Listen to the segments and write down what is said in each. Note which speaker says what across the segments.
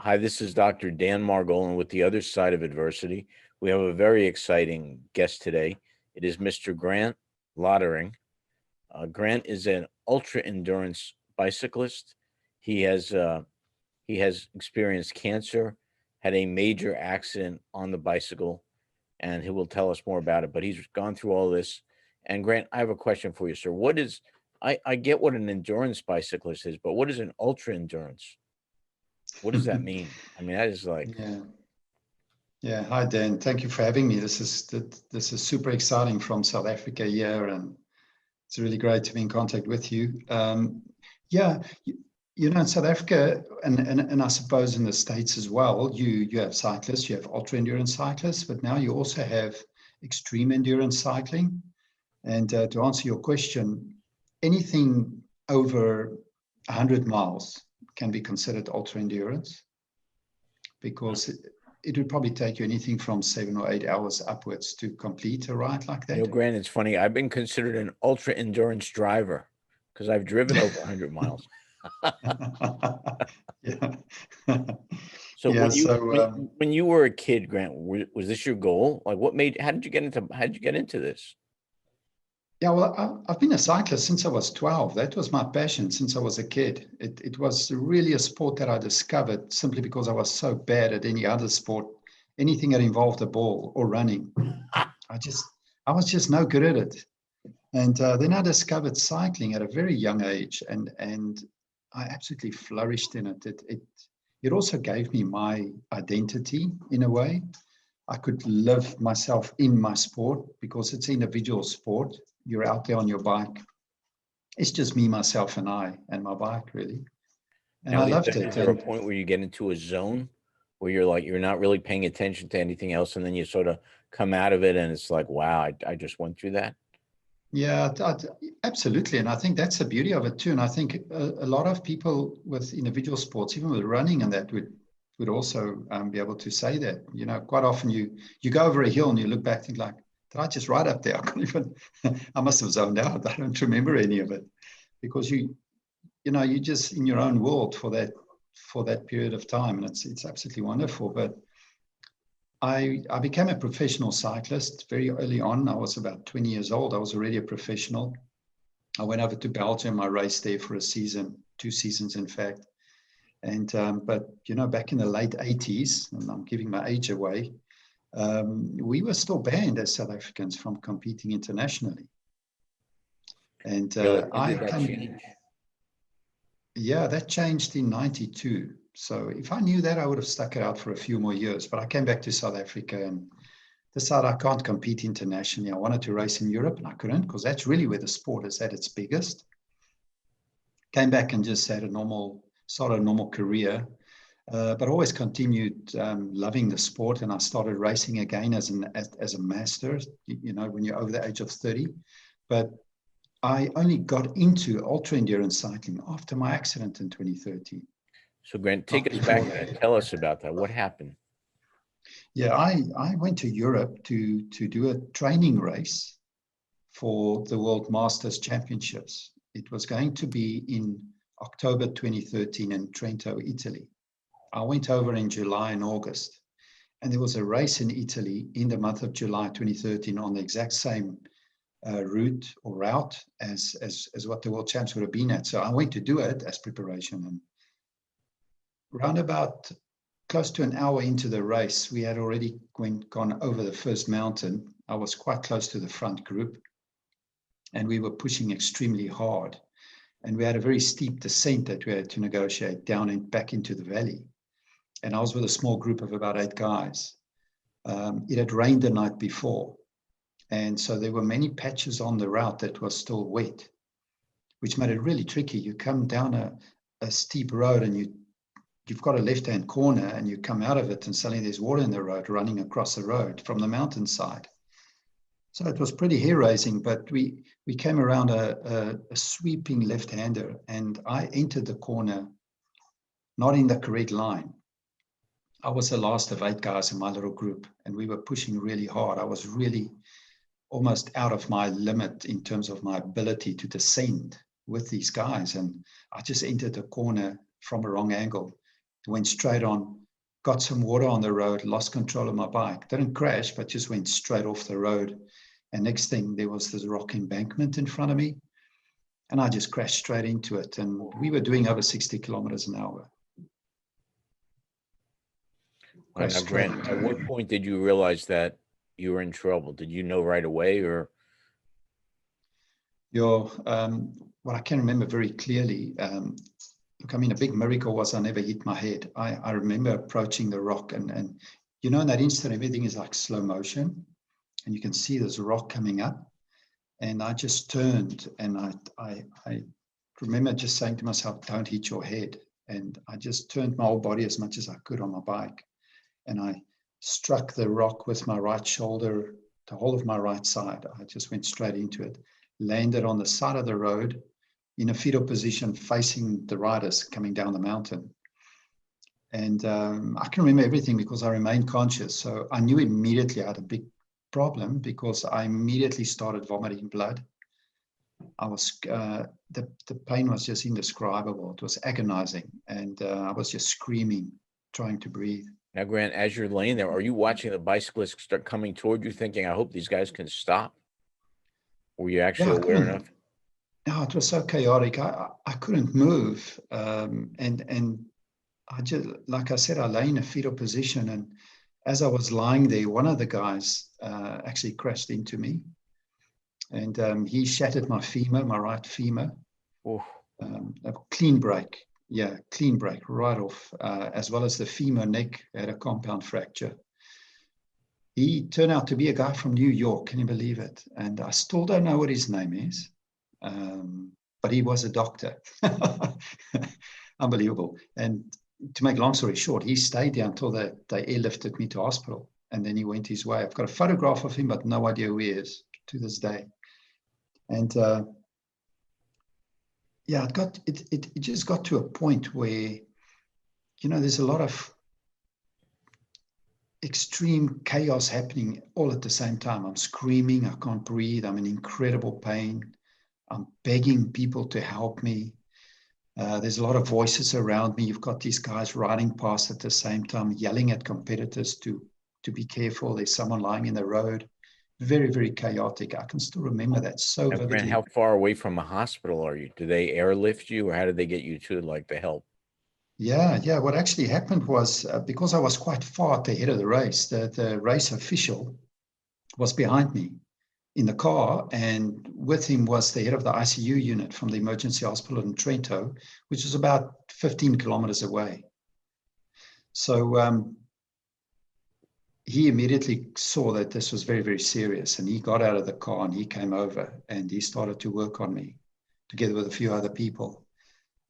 Speaker 1: Hi, this is Dr. Dan Margolin with The Other Side of Adversity. We have a very exciting guest today. It is Mr. Grant Lottering. Grant is an ultra endurance bicyclist. He has experienced cancer, had a major accident on the bicycle, and he will tell us more about it. But he's gone through all this. And Grant, I have a question for you, sir. I get what an endurance bicyclist is, but what is an ultra endurance? What does that mean? I mean, that is like,
Speaker 2: Yeah. Yeah. Hi, Dan. Thank you for having me. This is super exciting from South Africa here, and it's really great to be in contact with you. Yeah, in South Africa, and I suppose in the States as well, you have cyclists, you have ultra endurance cyclists, but now you also have extreme endurance cycling. And to answer your question, anything over 100 miles can be considered ultra endurance, because it would probably take you anything from 7 or 8 hours upwards to complete a ride like that.
Speaker 1: Grant, it's funny. I've been considered an ultra endurance driver because I've driven over 100 miles.
Speaker 2: Yeah.
Speaker 1: So
Speaker 2: Yeah.
Speaker 1: when you were a kid, Grant, was this your goal? Like, how did you get into this?
Speaker 2: Yeah, well, I've been a cyclist since I was 12. That was my passion since I was a kid. It was really a sport that I discovered simply because I was so bad at any other sport, anything that involved a ball or running. I was just no good at it. And then I discovered cycling at a very young age, and I absolutely flourished in it. It also gave me my identity in a way. I could live myself in my sport because it's an individual sport. You're out there on your bike. It's just me, myself, and I, and my bike, really. And
Speaker 1: Now,
Speaker 2: I loved it.
Speaker 1: is there a point where you get into a zone where you're not really paying attention to anything else, and then you sort of come out of it, and it's like, wow, I just went through that?
Speaker 2: Yeah, absolutely. And I think that's the beauty of it too. And I think a lot of people with individual sports, even with running and that, would also be able to say that. Quite often you go over a hill and you look back and think like, did I just ride up there? I can't even, I must have zoned out. I don't remember any of it, because you're just in your own world for that period of time. And it's absolutely wonderful. But I became a professional cyclist very early on. I was about 20 years old. I was already a professional. I went over to Belgium. I raced there for a season, 2 seasons, in fact. And but back in the late 80s, and I'm giving my age away, we were still banned as South Africans from competing internationally. And
Speaker 1: When did that change?
Speaker 2: Yeah, that changed in 92. So if I knew that, I would have stuck it out for a few more years. But I came back to South Africa and decided I can't compete internationally. I wanted to race in Europe, and I couldn't, because that's really where the sport is at its biggest. Came back and just started a normal career, but always continued loving the sport. And I started racing again as a master, when you're over the age of 30. But I only got into ultra endurance cycling after my accident in 2013.
Speaker 1: So, Grant, take us back and tell us about that. What happened?
Speaker 2: Yeah, I went to Europe to do a training race for the World Masters Championships. It was going to be in October 2013 in Trento, Italy. I went over in July and August, and there was a race in Italy in the month of July 2013 on the exact same route or route as what the World Champs would have been at. So I went to do it as preparation, and round about close to an hour into the race, we had already gone over the first mountain. I was quite close to the front group, and we were pushing extremely hard. And we had a very steep descent that we had to negotiate down and back into the valley. And I was with a small group of about 8 guys. It had rained the night before. And so there were many patches on the route that was still wet, which made it really tricky. You come down a steep road, and you've got a left-hand corner, and you come out of it, and suddenly there's water in the road running across the road from the mountainside. So it was pretty hair-raising, but we came around a sweeping left-hander, and I entered the corner not in the correct line. I was the last of 8 guys in my little group, and we were pushing really hard. I was really almost out of my limit in terms of my ability to descend with these guys, and I just entered the corner from a wrong angle. went straight on, got some water on the road, lost control of my bike. Didn't crash, but just went straight off the road. And next thing, there was this rock embankment in front of me. And I just crashed straight into it. And we were doing over 60 kilometers an hour.
Speaker 1: Now, Grant, at what point did you realize that you were in trouble? Did you know right away, or?
Speaker 2: What I can remember very clearly, look, I mean, a big miracle was I never hit my head. I remember approaching the rock, and you know, in that instant, everything is like slow motion, and you can see this rock coming up. And I just turned, and I remember just saying to myself, "Don't hit your head." And I just turned my whole body as much as I could on my bike, and I struck the rock with my right shoulder, the whole of my right side. I just went straight into it, landed on the side of the road in a fetal position facing the riders coming down the mountain. And I can remember everything because I remained conscious. So I knew immediately I had a big problem because I immediately started vomiting blood. I was the pain was just indescribable. It was agonizing, and I was just screaming, trying to breathe.
Speaker 1: Now, Grant, as you're laying there, are you watching the bicyclists start coming toward you, thinking, "I hope these guys can stop"? Were you actually aware enough?
Speaker 2: No, it was so chaotic. I couldn't move, and I just, like I said, I lay in a fetal position, and as I was lying there, one of the guys actually crashed into me, and he shattered my femur, my right femur. A clean break, clean break right off, as well as the femur neck had a compound fracture. He turned out to be a guy from New York. Can you believe it? And I still don't know what his name is, but he was a doctor. Unbelievable. And to make a long story short, he stayed there until they airlifted me to hospital, and then he went his way. I've got a photograph of him, but no idea who he is to this day. And it just got to a point where, you know, there's a lot of extreme chaos happening all at the same time. I'm screaming, I can't breathe, I'm in incredible pain. I'm begging people to help me. There's a lot of voices around me. You've got these guys riding past at the same time, yelling at competitors to be careful. There's someone lying in the road. Very, very chaotic. I can still remember that so vividly.
Speaker 1: Grant, how far away from a hospital are you? Do they airlift you, or how did they get you to the help?
Speaker 2: Yeah. What actually happened was because I was quite far at the head of the race, the race official was behind me in the car, and with him was the head of the ICU unit from the emergency hospital in Trento, which is about 15 kilometers away. So he immediately saw that this was very, very serious, and he got out of the car and he came over and he started to work on me together with a few other people.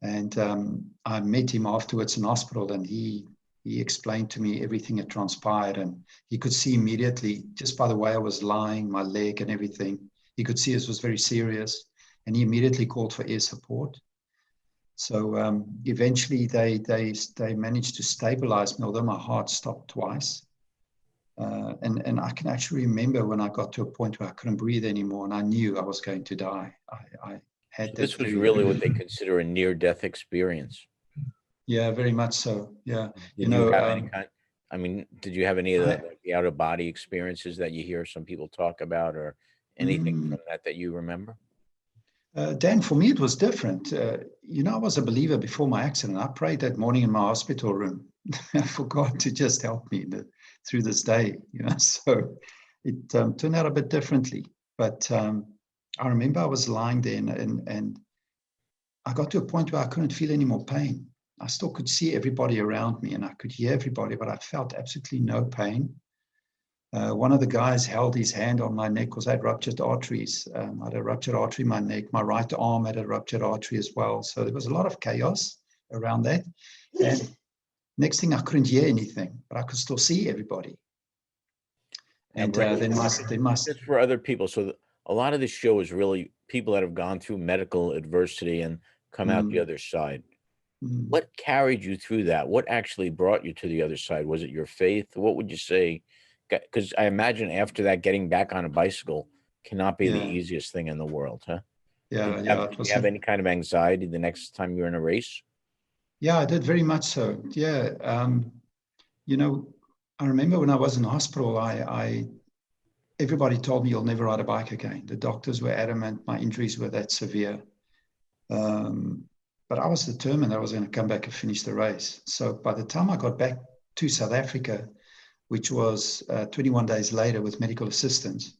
Speaker 2: And I met him afterwards in hospital, and he explained to me everything that transpired, and he could see immediately, just by the way I was lying, my leg and everything, he could see this was very serious, and he immediately called for air support. So eventually they managed to stabilize me, although my heart stopped twice. And I can actually remember when I got to a point where I couldn't breathe anymore, and I knew I was going to die. I had
Speaker 1: so this was really what they consider a near-death experience.
Speaker 2: Yeah, very much so. Yeah.
Speaker 1: Did you have any did you have any of the out-of-body experiences that you hear some people talk about, or anything from that you remember?
Speaker 2: Dan, for me, it was different. I was a believer before my accident. I prayed that morning in my hospital room for God to just help me through this day. So it turned out a bit differently. But I remember I was lying there, and I got to a point where I couldn't feel any more pain. I still could see everybody around me, and I could hear everybody, but I felt absolutely no pain. One of the guys held his hand on my neck because I had ruptured arteries. I had a ruptured artery in my neck. My right arm had a ruptured artery as well. So there was a lot of chaos around that. And next thing, I couldn't hear anything, but I could still see everybody. And they must.
Speaker 1: Just for other people. So a lot of this show is really people that have gone through medical adversity and come out the other side. What carried you through that? What actually brought you to the other side? Was it your faith? What would you say? Because I imagine after that, getting back on a bicycle cannot be the easiest thing in the world, huh?
Speaker 2: Yeah.
Speaker 1: Did you have any kind of anxiety the next time you're in a race?
Speaker 2: Yeah, I did very much so. Yeah. You know, I remember when I was in hospital, everybody told me you'll never ride a bike again. The doctors were adamant. My injuries were that severe. Um, but I was determined I was going to come back and finish the race. So by the time I got back to South Africa, which was 21 days later with medical assistance,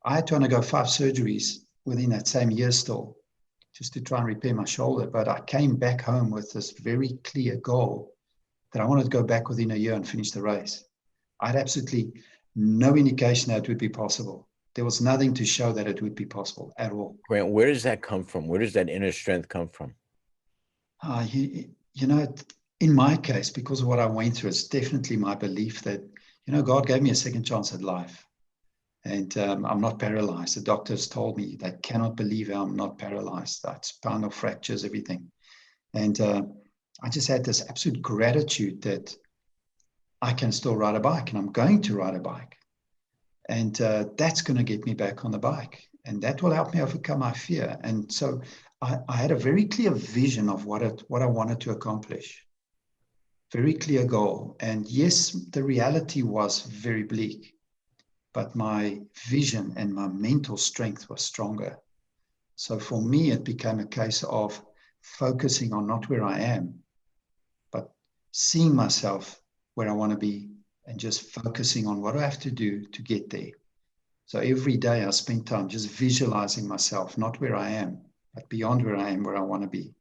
Speaker 2: I had to undergo 5 surgeries within that same year still, just to try and repair my shoulder. But I came back home with this very clear goal that I wanted to go back within a year and finish the race. I had absolutely no indication that it would be possible. There was nothing to show that it would be possible at all.
Speaker 1: Grant, where does that come from? Where does that inner strength come from?
Speaker 2: You know, in my case, because of what I went through, it's definitely my belief that, God gave me a second chance at life. And I'm not paralyzed. The doctors told me they cannot believe I'm not paralyzed. That's spinal fractures, everything. And I just had this absolute gratitude that I can still ride a bike and I'm going to ride a bike. And that's going to get me back on the bike. And that will help me overcome my fear. And so I had a very clear vision of what I wanted to accomplish. Very clear goal. And yes, the reality was very bleak, but my vision and my mental strength was stronger. So for me, it became a case of focusing on not where I am, but seeing myself where I want to be and just focusing on what I have to do to get there. So every day I spend time just visualizing myself, not where I am, but beyond where I am, where I want to be.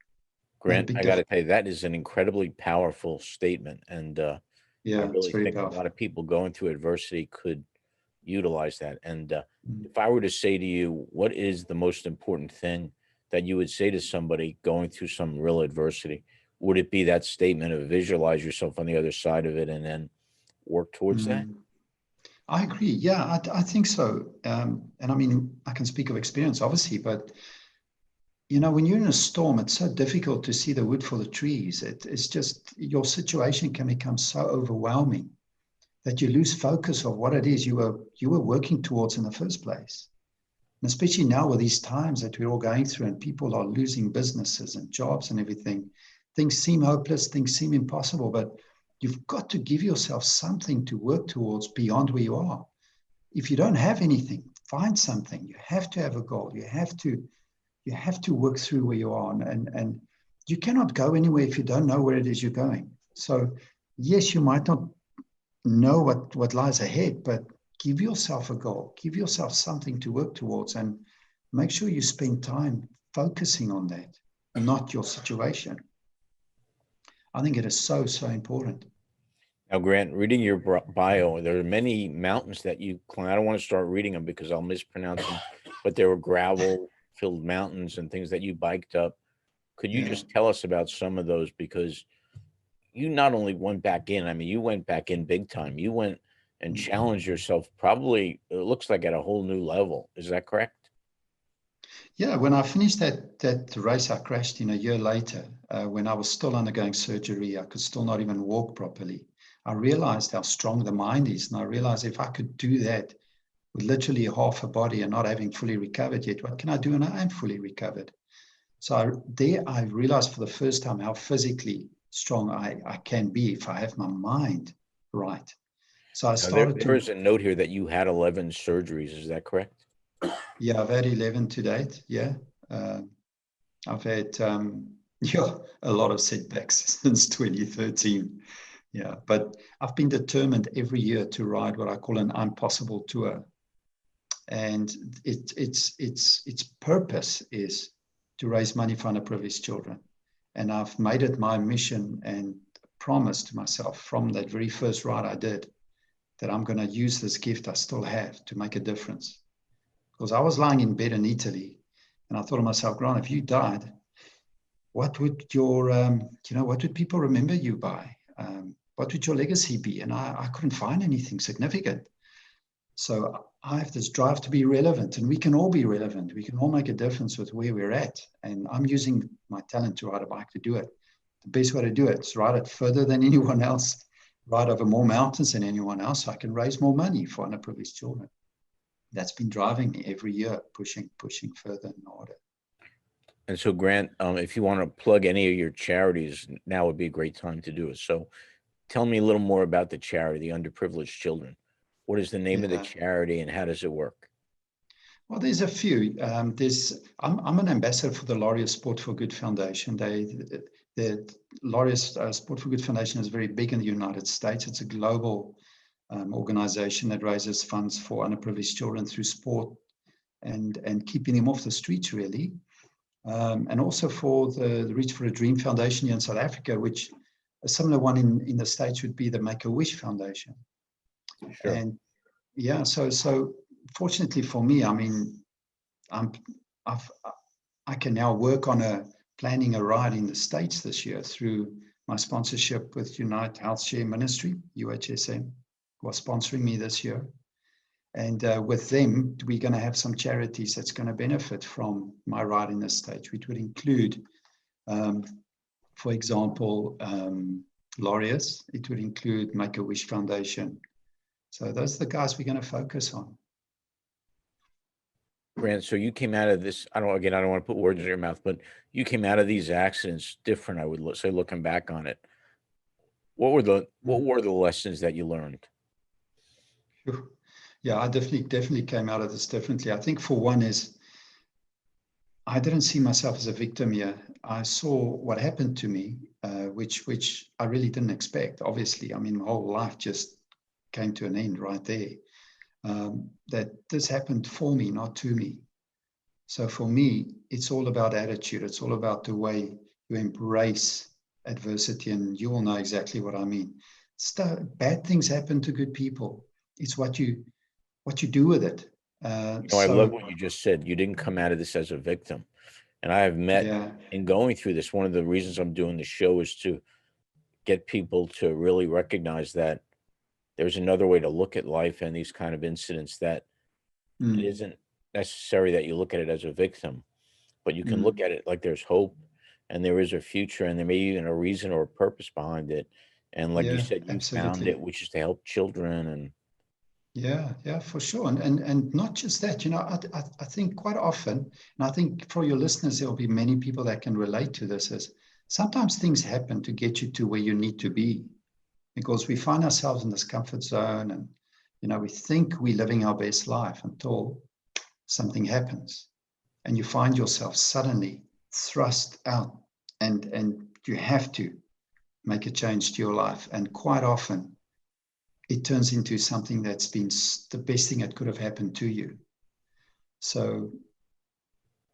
Speaker 2: Made a
Speaker 1: Grant,
Speaker 2: big
Speaker 1: I got to
Speaker 2: difference.
Speaker 1: tell you, that is an incredibly powerful statement. And I
Speaker 2: Yeah, it's
Speaker 1: really
Speaker 2: very
Speaker 1: think a lot
Speaker 2: powerful.
Speaker 1: of people going through adversity could utilize that. And
Speaker 2: Mm.
Speaker 1: if I were to say to you, what is the most important thing that you would say to somebody going through some real adversity? Would it be that statement of visualize yourself on the other side of it and then work towards that?
Speaker 2: Mm. I agree. Yeah, I think so. And I mean, I can speak of experience, obviously, but when you're in a storm, it's so difficult to see the wood for the trees. It's just your situation can become so overwhelming that you lose focus of what it is you were working towards in the first place. And especially now with these times that we're all going through and people are losing businesses and jobs and everything, things seem hopeless, things seem impossible, but you've got to give yourself something to work towards beyond where you are. If you don't have anything, find something. You have to have a goal. You have to work through where you are, and you cannot go anywhere if you don't know where it is you're going. So yes, you might not know what lies ahead, but give yourself a goal, give yourself something to work towards, and make sure you spend time focusing on that, not your situation. I think it is so, so important.
Speaker 1: Now, Grant, reading your bio, there are many mountains that you climb. I don't want to start reading them because I'll mispronounce them, but there were gravel-filled mountains and things that you biked up. Could you
Speaker 2: Yeah.
Speaker 1: just tell us about some of those? Because you not only went back in, I mean, you went back in big time. You went and challenged yourself, probably, it looks like at a whole new level. Is that correct?
Speaker 2: Yeah, when I finished that race, I crashed in a year later. When I was still undergoing surgery, I could still not even walk properly. I realized how strong the mind is, and I realized if I could do that with literally half a body and not having fully recovered yet, what can I do when I am fully recovered? So I realized for the first time how physically strong I can be if I have my mind right. So I
Speaker 1: Now, there,
Speaker 2: started
Speaker 1: there
Speaker 2: to,
Speaker 1: is a note here that you had 11 surgeries. Is that correct?
Speaker 2: yeah, I've had 11 to date. Yeah. Uh, I've had, yeah, a lot of setbacks since 2013. Yeah. But I've been determined every year to ride what I call an impossible tour. And its purpose is to raise money for underprivileged children. And I've made it my mission and promise to myself from that very first ride I did that I'm going to use this gift I still have to make a difference. Because I was lying in bed in Italy and I thought to myself, Grant, if you died, what would what would people remember you by? What would your legacy be? And I couldn't find anything significant. So I have this drive to be relevant, and we can all be relevant. We can all make a difference with where we're at. And I'm using my talent to ride a bike to do it. The best way to do it is ride it further than anyone else, ride over more mountains than anyone else, so I can raise more money for underprivileged children. That's been driving me every year, pushing further and harder.
Speaker 1: And so, Grant, if you want to plug any of your charities, now would be a great time to do it. So, tell me a little more about the charity, the Underprivileged Children. What is the name of the
Speaker 2: Yeah.
Speaker 1: charity, and how does it work?
Speaker 2: Well, there's a few. I'm an ambassador for the Laureus Sport for Good Foundation. The Laureus Sport for Good Foundation is very big in the United States. It's a global organization that raises funds for underprivileged children through sport and keeping them off the streets, really. And also for the Reach for a Dream Foundation here in South Africa, which a similar one in the States would be the Make-A-Wish Foundation.
Speaker 1: Sure.
Speaker 2: And yeah, so fortunately for me, I mean, I'm I've, I can now work on planning a ride in the States this year through my sponsorship with Unite Health Share Ministry, UHSM, was sponsoring me this year. And with them, we're going to have some charities that's going to benefit from my ride in the States, which would include, for example, Laureus. It would include Make-A-Wish Foundation. So those are the guys we're going to focus on.
Speaker 1: Grant, so you came out of this, I don't want to put words in your mouth, but you came out of these accidents different, I would say, looking back on it. What were the lessons that you learned?
Speaker 2: Yeah, I definitely came out of this differently. I think for one is I didn't see myself as a victim here. I saw what happened to me, which I really didn't expect. Obviously, I mean, my whole life just came to an end right there. That this happened for me, not to me. So for me, it's all about attitude. It's all about the way you embrace adversity, and you all know exactly what I mean. Bad things happen to good people. It's what you do with it.
Speaker 1: I love
Speaker 2: So
Speaker 1: what you just said. You didn't come out of this as a victim. And I have met
Speaker 2: yeah,
Speaker 1: in going through this, one of the reasons I'm doing the show is to get people to really recognize that there's another way to look at life and these kind of incidents, that it
Speaker 2: mm,
Speaker 1: isn't necessary that you look at it as a victim, but you can look
Speaker 2: mm,
Speaker 1: at it like there's hope and there is a future and there may be even a reason or a purpose behind it. And like you
Speaker 2: yeah,
Speaker 1: said, you found it,
Speaker 2: absolutely.
Speaker 1: which is to help children. And
Speaker 2: Yeah, for sure. And not just that, I think quite often, and I think for your listeners, there'll be many people that can relate to this, is sometimes things happen to get you to where you need to be, because we find ourselves in this comfort zone, and we think we're living our best life until something happens and you find yourself suddenly thrust out, and you have to make a change to your life. And quite often it turns into something that's been the best thing that could have happened to you. So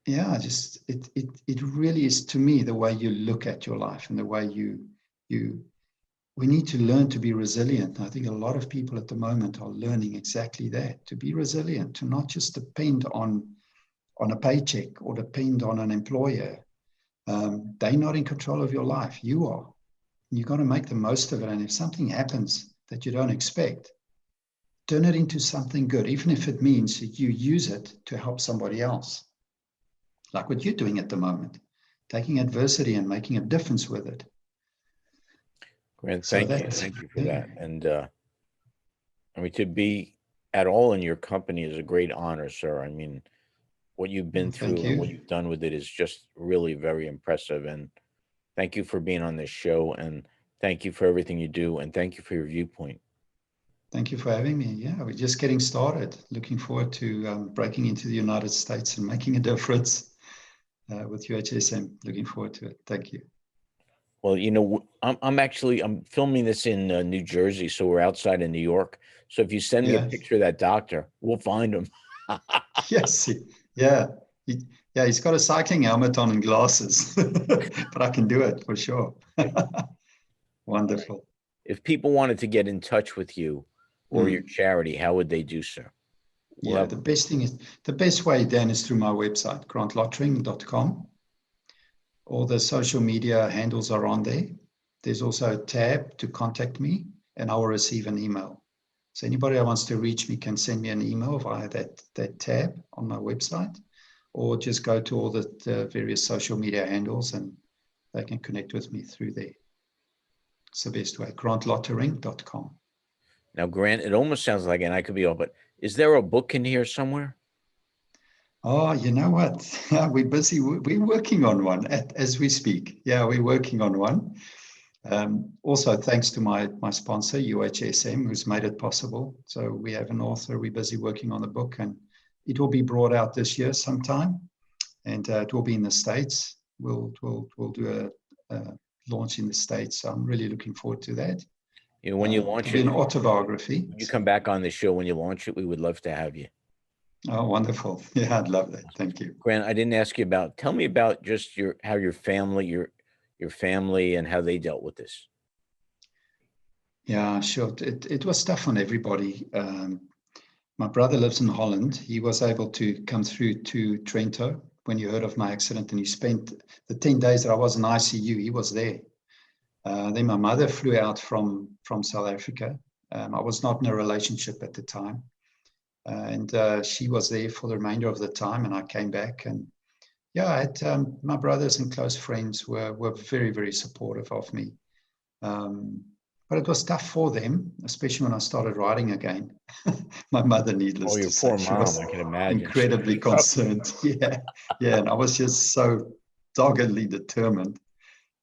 Speaker 2: yeah, just it really is, to me, the way you look at your life and the way you we need to learn to be resilient. I think a lot of people at the moment are learning exactly that, to be resilient, to not just depend on a paycheck or depend on an employer. They're not in control of your life. You are. You've got to make the most of it. And if something happens that you don't expect, turn it into something good, even if it means that you use it to help somebody else, like what you're doing at the moment, taking adversity and making a difference with it.
Speaker 1: Grant,
Speaker 2: So
Speaker 1: thank you for
Speaker 2: yeah,
Speaker 1: that. And I mean, to be at all in your company is a great honor, sir. I mean, what you've been
Speaker 2: thank
Speaker 1: through and what
Speaker 2: you.
Speaker 1: you've done with it is just really very impressive. And thank you for being on this show. And thank you for everything you do. And thank you for your viewpoint.
Speaker 2: Thank you for having me. Yeah, we're just getting started. Looking forward to breaking into the United States and making a difference with UHSM. Looking forward to it. Thank you.
Speaker 1: Well, I'm filming this in New Jersey, so we're outside of New York. So if you send me a
Speaker 2: Yes.
Speaker 1: picture of that doctor, we'll find him.
Speaker 2: Yes. Yeah. Yeah, he's got a cycling helmet on and glasses, but I can do it for sure.
Speaker 1: Okay. All right.
Speaker 2: Wonderful.
Speaker 1: If people wanted to get in touch with you or your
Speaker 2: Mm.
Speaker 1: charity, how would they do so? We'll
Speaker 2: Yeah,
Speaker 1: have.
Speaker 2: the best way, Dan, is through my website, grantlottering.com. All the social media handles are on there. There's also a tab to contact me, and I will receive an email. So anybody that wants to reach me can send me an email via that tab on my website, or just go to all the various social media handles and they can connect with me through there. It's the best way, grantlottering.com.
Speaker 1: Now, Grant, it almost sounds like, and I could be off, but is there a book in here somewhere?
Speaker 2: Oh, you know what? We're busy. We're working on one as we speak. Yeah, we're working on one. Also, thanks to my sponsor, UHSM, who's made it possible. So we have an author. We're busy working on the book, and it will be brought out this year sometime, and it will be in the States. We'll do a launch in the States. So I'm really looking forward to that.
Speaker 1: You know, when you launch
Speaker 2: It'll be
Speaker 1: it,
Speaker 2: an autobiography.
Speaker 1: when you come back on the show when you launch it, we would love to have you.
Speaker 2: Oh, wonderful. Yeah, I'd love that. Thank you.
Speaker 1: Grant, I didn't ask you about, tell me about just how your family and how they dealt with this.
Speaker 2: Yeah, sure. It was tough on everybody. My brother lives in Holland. He was able to come through to Trento when he heard of my accident, and he spent the 10 days that I was in ICU, he was there. Then my mother flew out from South Africa. I was not in a relationship at the time. And she was there for the remainder of the time, and I came back. And yeah, I had, my brothers and close friends were very, very supportive of me. But it was tough for them, especially when I started riding again. My mother, needless
Speaker 1: Oh, your
Speaker 2: to say,
Speaker 1: poor
Speaker 2: she
Speaker 1: mom,
Speaker 2: was
Speaker 1: I can imagine.
Speaker 2: incredibly concerned. Yeah, yeah. And I was just so doggedly determined,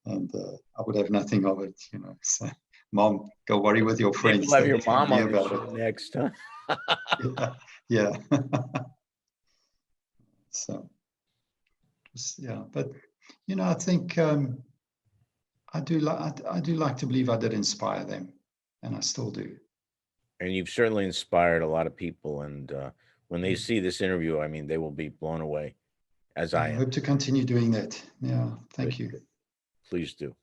Speaker 2: and I would have nothing of it, you know. So, Mom, go worry with your
Speaker 1: Maybe
Speaker 2: friends.
Speaker 1: we'll have your
Speaker 2: Don't tell
Speaker 1: mom
Speaker 2: me
Speaker 1: on the
Speaker 2: about
Speaker 1: show next, huh?
Speaker 2: it. Yeah, yeah. So, yeah. But, you know, I think I do like to believe I did inspire them, and I still do.
Speaker 1: And you've certainly inspired a lot of people. And when they
Speaker 2: Mm.
Speaker 1: see this interview, I mean, they will be blown away, as
Speaker 2: I
Speaker 1: I am.
Speaker 2: hope to continue doing that. Yeah,
Speaker 1: Good,
Speaker 2: thank you.
Speaker 1: good. Please do.